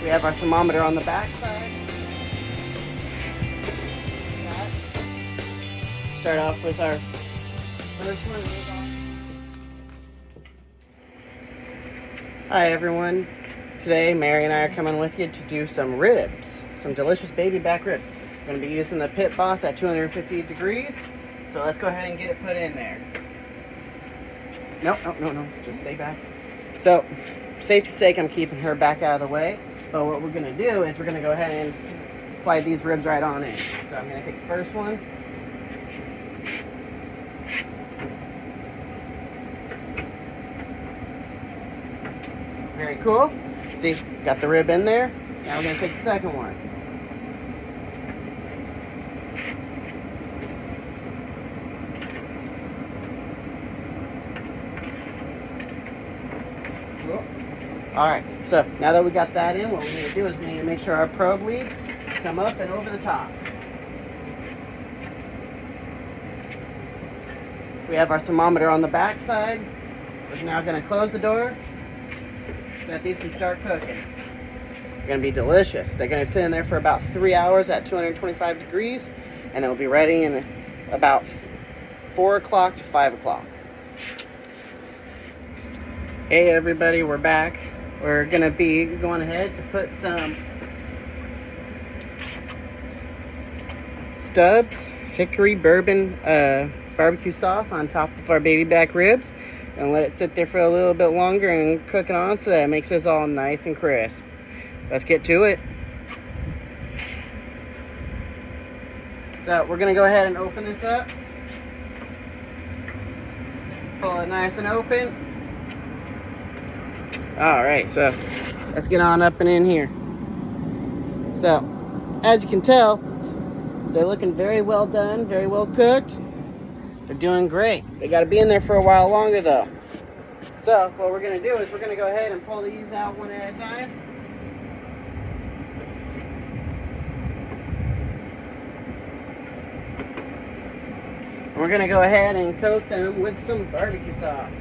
We have our thermometer on the back side. Start off with our first one. Hi everyone. Today Mary and I are coming with you to do some ribs. Some delicious baby back ribs. We're going to be using the Pit Boss at 250 degrees. So let's go ahead and get it put in there. No. Just stay back. So, safety's sake, I'm keeping her back out of the way. But what we're going to do is we're going to go ahead and slide these ribs right on in. So I'm going to take the first one. Very cool. See, got the rib in there. Now we're going to take the second one. Cool. Alright, so now that we got that in, what we need to do is we need to make sure our probe leads come up and over the top. We have our thermometer on the back side. We're now going to close the door so that these can start cooking. They're going to be delicious. They're going to sit in there for about 3 hours at 225 degrees, and they'll be ready in about 4 o'clock to 5 o'clock. Hey everybody, we're back. We're going to be going ahead to put some Stubbs hickory bourbon barbecue sauce on top of our baby back ribs. And let it sit there for a little bit longer and cook it on so that it makes this all nice and crisp. Let's get to it. So we're going to go ahead and open this up. Pull it nice and open. Alright, so let's get on up and in here. So, as you can tell, they're looking very well done, very well cooked. They're doing great. They got to be in there for a while longer though. So what we're going to do is we're going to go ahead and pull these out one at a time. And we're going to go ahead and coat them with some barbecue sauce.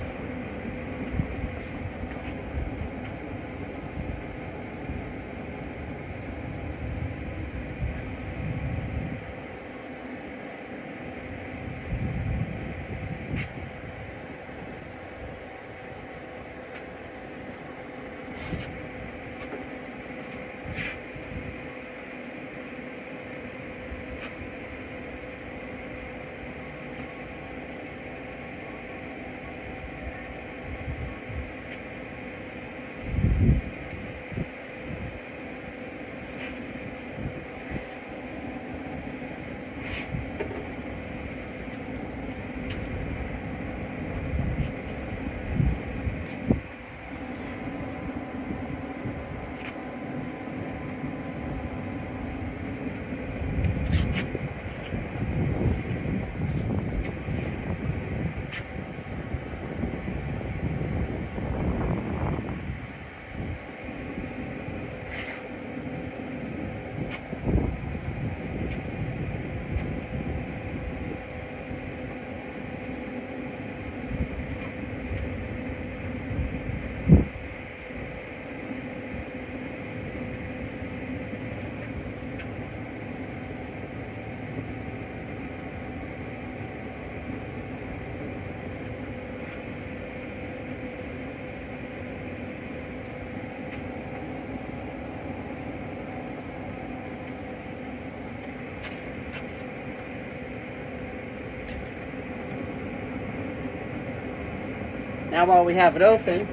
Now while we have it open,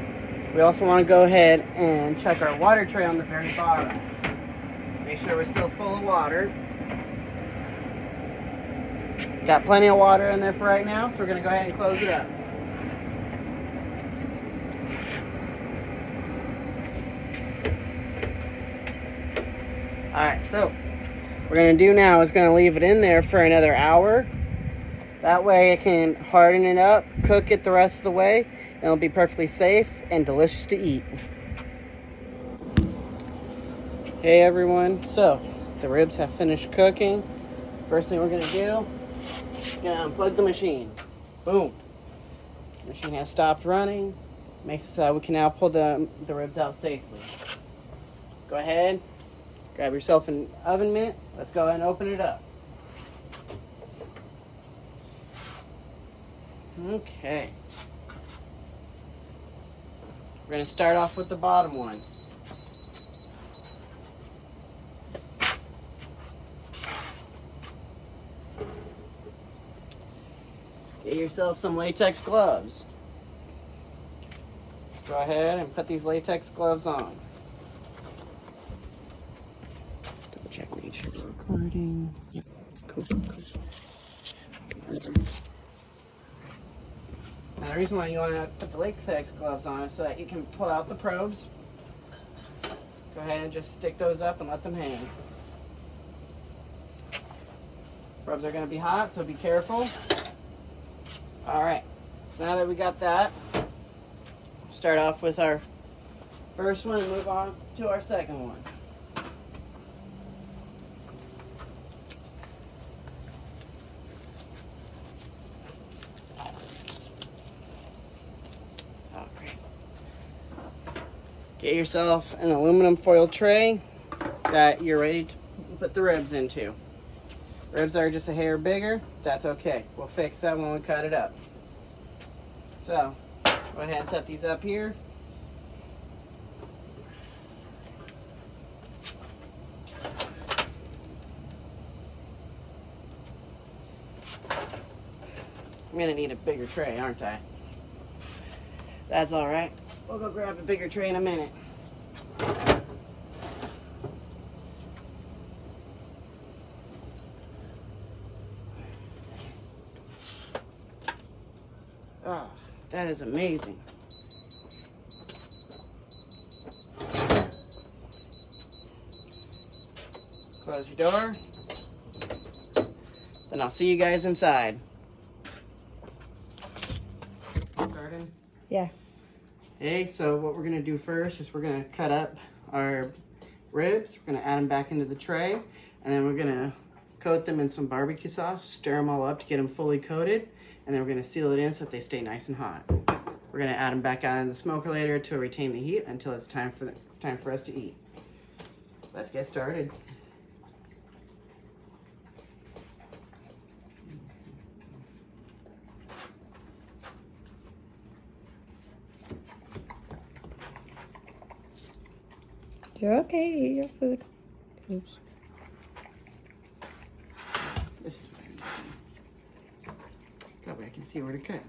we also want to go ahead and check our water tray on the very bottom. Make sure we're still full of water. Got plenty of water in there for right now, so we're going to go ahead and close it up. Alright, so what we're going to do now is going to leave it in there for another hour. That way it can harden it up, cook it the rest of the way, and it'll be perfectly safe and delicious to eat. Hey everyone, so the ribs have finished cooking. First thing we're going to do is going to unplug the machine. Boom. The machine has stopped running. Makes it so that we can now pull the ribs out safely. Go ahead, grab yourself an oven mitt. Let's go ahead and open it up. Okay. We're going to start off with the bottom one. Get yourself some latex gloves. Let's go ahead and put these latex gloves on. Double check, make sure we're recording. Yep, cool. Now the reason why you want to put the latex gloves on is so that you can pull out the probes. Go ahead and just stick those up and let them hang. Probes are going to be hot, so be careful. Alright, so now that we got that, start off with our first one and move on to our second one. Alright. Get yourself an aluminum foil tray that you're ready to put the ribs into. Ribs are just a hair bigger, that's okay. We'll fix that when we cut it up. So, go ahead and set these up here. I'm gonna need a bigger tray, aren't I? That's alright. We'll go grab a bigger tray in a minute. Oh, that is amazing. Close your door. Then I'll see you guys inside. Starting? Yeah. Okay, so what we're gonna do first is we're gonna cut up our ribs. We're gonna add them back into the tray, and then we're gonna coat them in some barbecue sauce, stir them all up to get them fully coated, and then we're gonna seal it in so that they stay nice and hot. We're gonna add them back out in the smoker later to retain the heat until it's time for us to eat. Let's get started. You're okay. Eat your food. Oops. This is what I'm doing. That way I can see where to cut.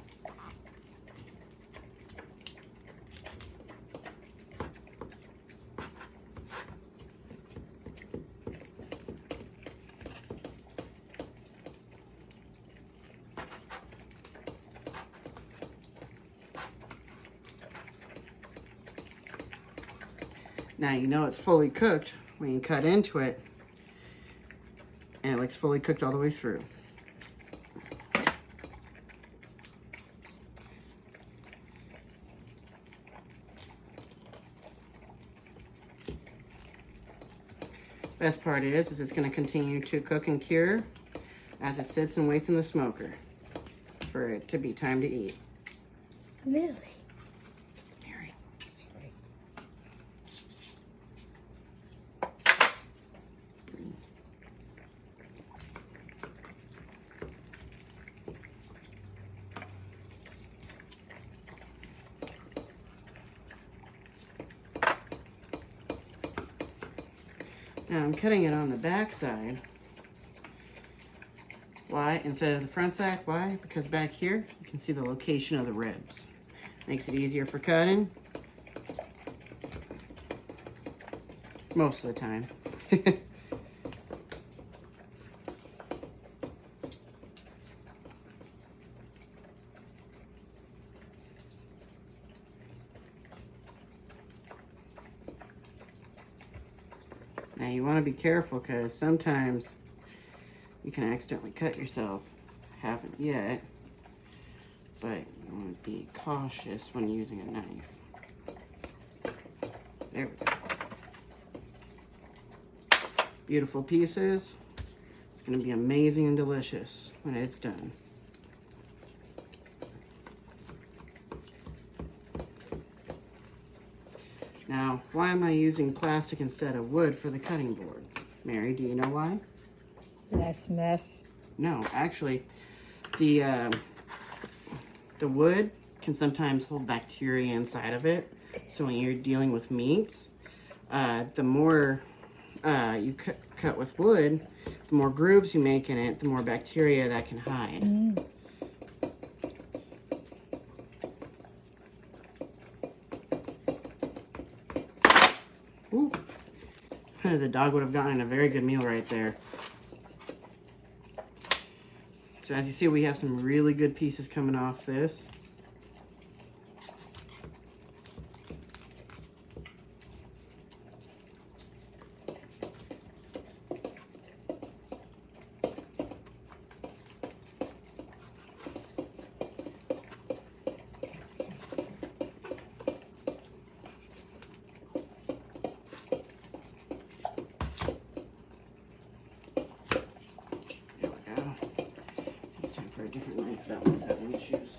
Now you know it's fully cooked when you cut into it and it looks fully cooked all the way through. Best part is it's going to continue to cook and cure as it sits and waits in the smoker for it to be time to eat. Really? Mary. Sorry. Now I'm cutting it on the back side. Why? Instead of the front side. Why? Because back here you can see the location of the ribs. Makes it easier for cutting. Most of the time. Now you want to be careful because sometimes you can accidentally cut yourself. Haven't yet, but you want to be cautious when using a knife. There we go. Beautiful pieces. It's going to be amazing and delicious when it's done. Now, why am I using plastic instead of wood for the cutting board? Mary, do you know why? Less mess. No, actually, the wood can sometimes hold bacteria inside of it. So when you're dealing with meats, the more you cut with wood, the more grooves you make in it, the more bacteria that can hide. Ooh. The dog would have gotten a very good meal right there. So as you see, we have some really good pieces coming off this. For a different knife, that one's having issues.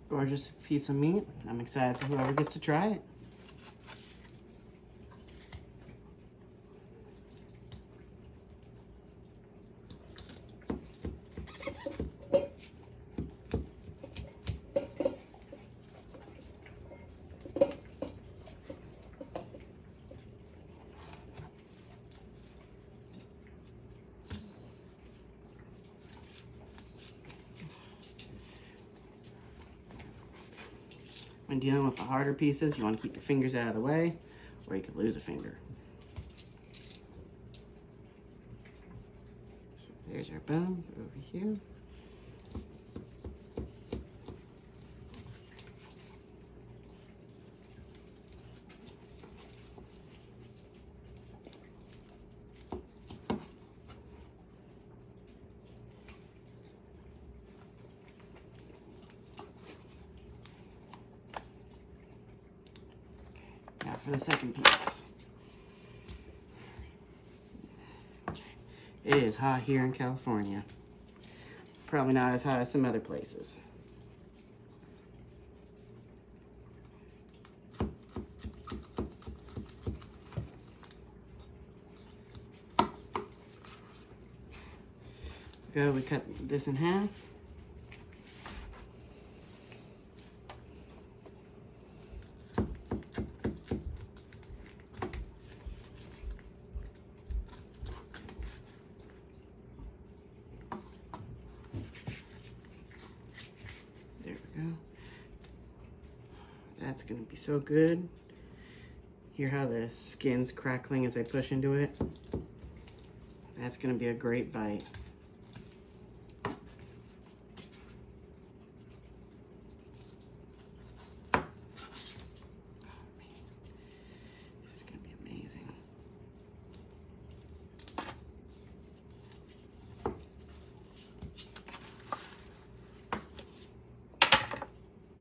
Gorgeous piece of meat. I'm excited for whoever gets to try it. When dealing with the harder pieces, you want to keep your fingers out of the way, or you could lose a finger. So there's our bone over here. Now for the second piece. It is hot here in California. Probably not as hot as some other places. We cut this in half. There we go. That's gonna be so good. Hear how the skin's crackling as I push into it? That's gonna be a great bite.